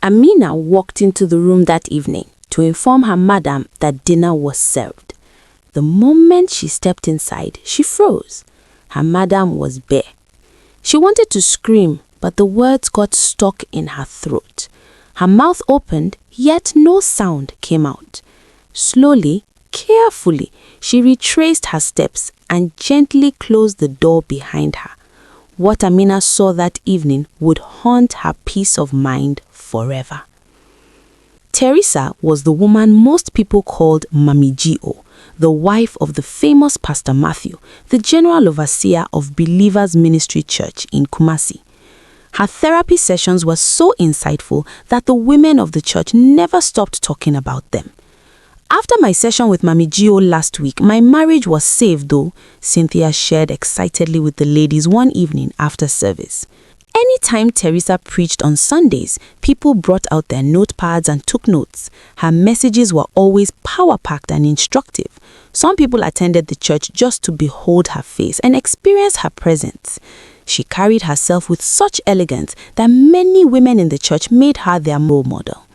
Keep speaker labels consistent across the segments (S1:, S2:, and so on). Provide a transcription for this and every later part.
S1: Amina walked into the room that evening to inform her madam that dinner was served. The moment she stepped inside, she froze. Her madam was bare. She wanted to scream, but the words got stuck in her throat. Her mouth opened, yet no sound came out. Slowly, carefully, she retraced her steps and gently closed the door behind her. What Amina saw that evening would haunt her peace of mind forever. Teresa was the woman most people called Mami G.O., the wife of the famous Pastor Matthew, the general overseer of Believers Ministry Church in Kumasi. Her therapy sessions were so insightful that the women of the church never stopped talking about them. After my session with Mami G.O. last week, my marriage was saved though, Cynthia shared excitedly with the ladies one evening after service. Anytime Teresa preached on Sundays, people brought out their notepads and took notes. Her messages were always power-packed and instructive. Some people attended the church just to behold her face and experience her presence. She carried herself with such elegance that many women in the church made her their role model.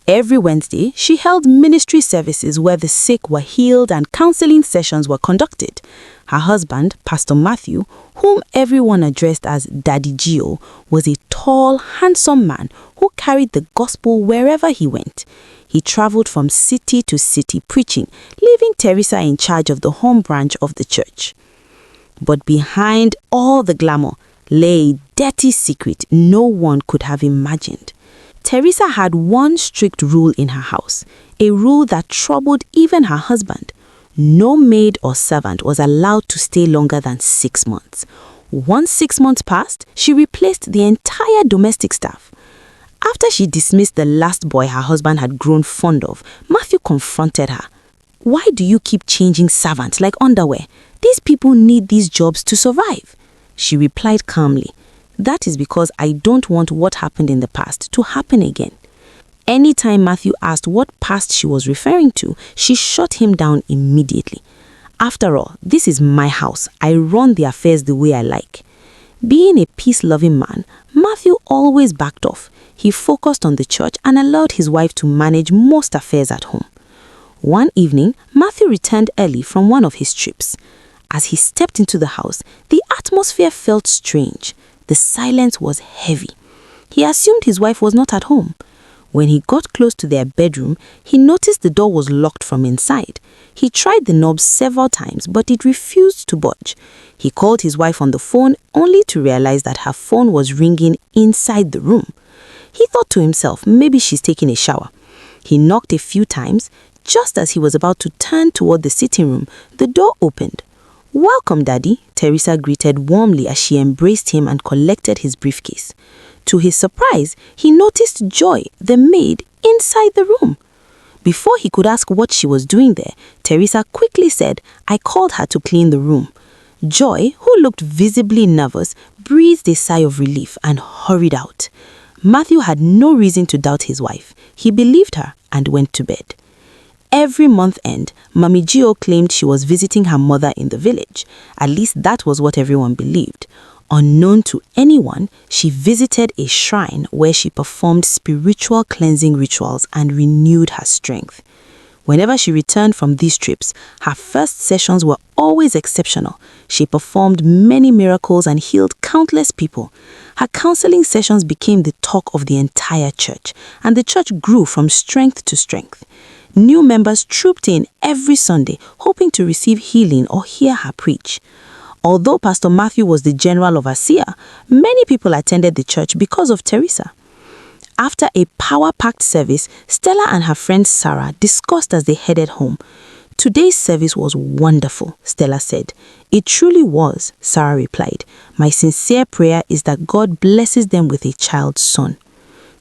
S1: Every Wednesday, she held ministry services where the sick were healed and counseling sessions were conducted. Her husband, Pastor Matthew, whom everyone addressed as Daddy Gio, was a tall, handsome man who carried the gospel wherever he went. He traveled from city to city preaching, leaving Teresa in charge of the home branch of the church. But behind all the glamour lay a dirty secret no one could have imagined. Teresa had one strict rule in her house, a rule that troubled even her husband. No maid or servant was allowed to stay longer than 6 months. Once 6 months passed, she replaced the entire domestic staff. After she dismissed the last boy her husband had grown fond of, Matthew confronted her. "Why do you keep changing servants like underwear? These people need these jobs to survive." She replied calmly, "That is because I don't want what happened in the past to happen again." Anytime Matthew asked what past she was referring to, she shut him down immediately. "After all, this is my house. I run the affairs the way I like." Being a peace-loving man, Matthew always backed off. He focused on the church and allowed his wife to manage most affairs at home. One evening, Matthew returned early from one of his trips. As he stepped into the house, the atmosphere felt strange. The silence was heavy. He assumed his wife was not at home. When he got close to their bedroom, he noticed the door was locked from inside. He tried the knob several times, but it refused to budge. He called his wife on the phone only to realize that her phone was ringing inside the room. He thought to himself, maybe she's taking a shower. He knocked a few times. Just as he was about to turn toward the sitting room, the door opened. "Welcome, Daddy," Teresa greeted warmly as she embraced him and collected his briefcase. To his surprise, he noticed Joy, the maid, inside the room. Before he could ask what she was doing there, Teresa quickly said, "I called her to clean the room." Joy, who looked visibly nervous, breathed a sigh of relief and hurried out. Matthew had no reason to doubt his wife. He believed her and went to bed. Every month end, Mami Gio claimed she was visiting her mother in the village. At least that was what everyone believed. Unknown to anyone, she visited a shrine where she performed spiritual cleansing rituals and renewed her strength. Whenever she returned from these trips, her first sessions were always exceptional. She performed many miracles and healed countless people. Her counseling sessions became the talk of the entire church, and the church grew from strength to strength. New members trooped in every Sunday, hoping to receive healing or hear her preach. Although Pastor Matthew was the general overseer, many people attended the church because of Teresa. After a power-packed service, Stella and her friend Sarah discussed as they headed home. "Today's service was wonderful," Stella said. "It truly was," Sarah replied. "My sincere prayer is that God blesses them with a child's son."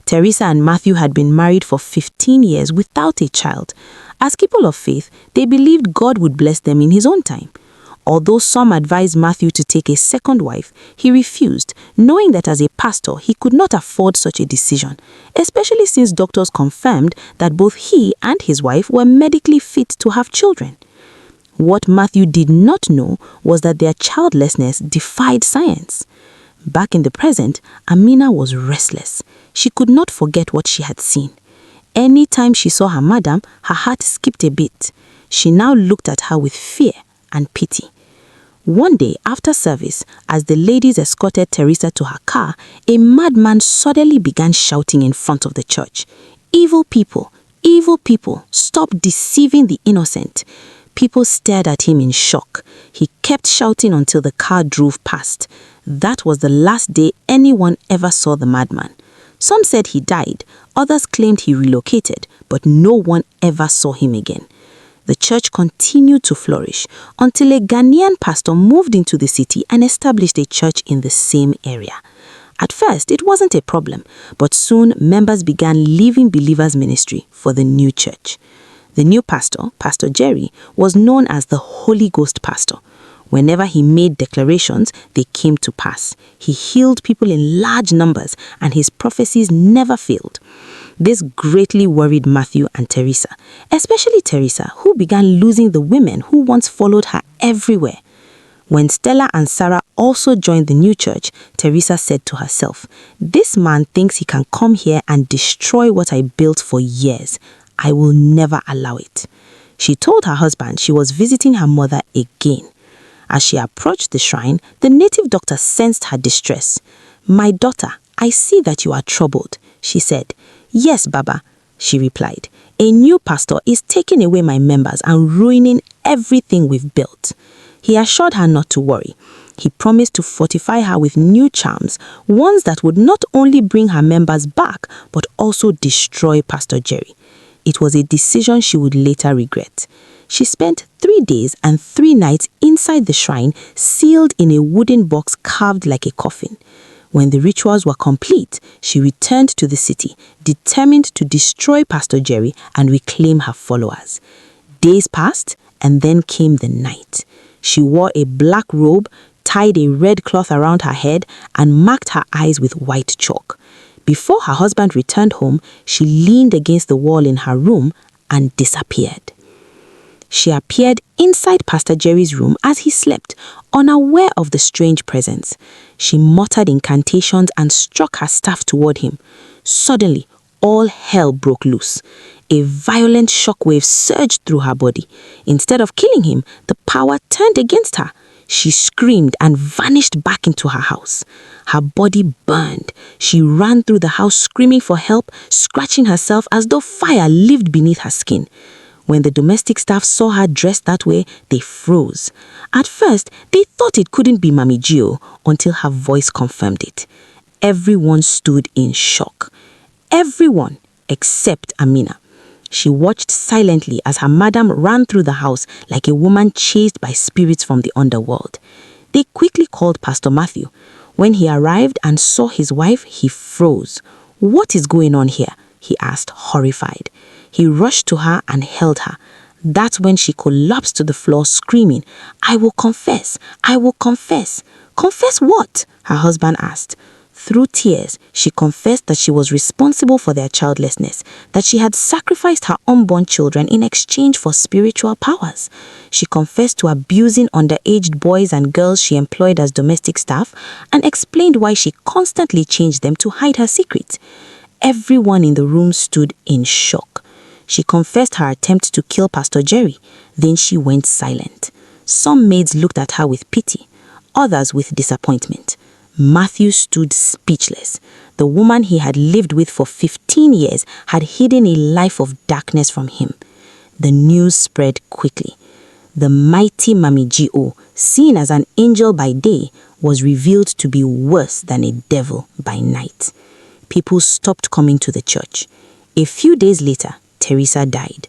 S1: Teresa and Matthew had been married for 15 years without a child. As people of faith, they believed God would bless them in his own time. Although some advised Matthew to take a second wife, he refused, knowing that as a pastor, he could not afford such a decision, especially since doctors confirmed that both he and his wife were medically fit to have children. What Matthew did not know was that their childlessness defied science. Back in the present, Amina was restless. She could not forget what she had seen. Any time she saw her madam, her heart skipped a beat. She now looked at her with fear and pity. One day after service, as the ladies escorted Teresa to her car, a madman suddenly began shouting in front of the church, evil people, stop deceiving the innocent." People stared at him in shock. He kept shouting until the car drove past. That was the last day anyone ever saw the madman. Some said he died, others claimed he relocated, but no one ever saw him again. The church continued to flourish until a Ghanaian pastor moved into the city and established a church in the same area. At first, it wasn't a problem, but soon members began leaving Believers Ministry for the new church. The new pastor, Pastor Jerry, was known as the Holy Ghost pastor. Whenever he made declarations, they came to pass. He healed people in large numbers, and his prophecies never failed. This greatly worried Matthew and Teresa, especially Teresa, who began losing the women who once followed her everywhere. When Stella and Sarah also joined the new church, Teresa said to herself, "This man thinks he can come here and destroy what I built for years. I will never allow it." She told her husband she was visiting her mother again. As she approached the shrine, the native doctor sensed her distress. "My daughter, I see that you are troubled," she said. "Yes, Baba," she replied. "A new pastor is taking away my members and ruining everything we've built." He assured her not to worry. He promised to fortify her with new charms, ones that would not only bring her members back, but also destroy Pastor Jerry. It was a decision she would later regret. She spent 3 days and 3 nights inside the shrine, sealed in a wooden box carved like a coffin. When the rituals were complete, she returned to the city, determined to destroy Pastor Jerry and reclaim her followers. Days passed, and then came the night. She wore a black robe, tied a red cloth around her head, and marked her eyes with white chalk. Before her husband returned home, she leaned against the wall in her room and disappeared. She appeared inside Pastor Jerry's room as he slept, unaware of the strange presence. She muttered incantations and struck her staff toward him. Suddenly, all hell broke loose. A violent shockwave surged through her body. Instead of killing him, the power turned against her. She screamed and vanished back into her house. Her body burned. She ran through the house screaming for help, scratching herself as though fire lived beneath her skin. When the domestic staff saw her dressed that way, they froze. At first, they thought it couldn't be Mami Gio until her voice confirmed it. Everyone stood in shock. Everyone except Amina. She watched silently as her madam ran through the house like a woman chased by spirits from the underworld. They quickly called Pastor Matthew. When he arrived and saw his wife, he froze. "What is going on here?" he asked, horrified. He rushed to her and held her. That's when she collapsed to the floor, screaming, "I will confess! I will confess!" "Confess what?" her husband asked. Through tears, she confessed that she was responsible for their childlessness, that she had sacrificed her unborn children in exchange for spiritual powers. She confessed to abusing underage boys and girls she employed as domestic staff and explained why she constantly changed them to hide her secret. Everyone in the room stood in shock. She confessed her attempt to kill Pastor Jerry. Then she went silent. Some maids looked at her with pity, others with disappointment. Matthew stood speechless. The woman he had lived with for 15 years had hidden a life of darkness from him. The news spread quickly. The mighty Mami Gio, seen as an angel by day, was revealed to be worse than a devil by night. People stopped coming to the church. A few days later, Teresa died.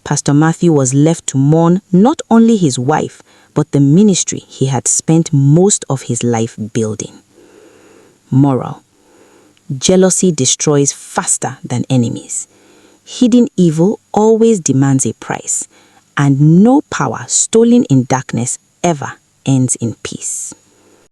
S1: Pastor Matthew was left to mourn not only his wife, but the ministry he had spent most of his life building. Moral: jealousy destroys faster than enemies. Hidden evil always demands a price, and no power stolen in darkness ever ends in peace.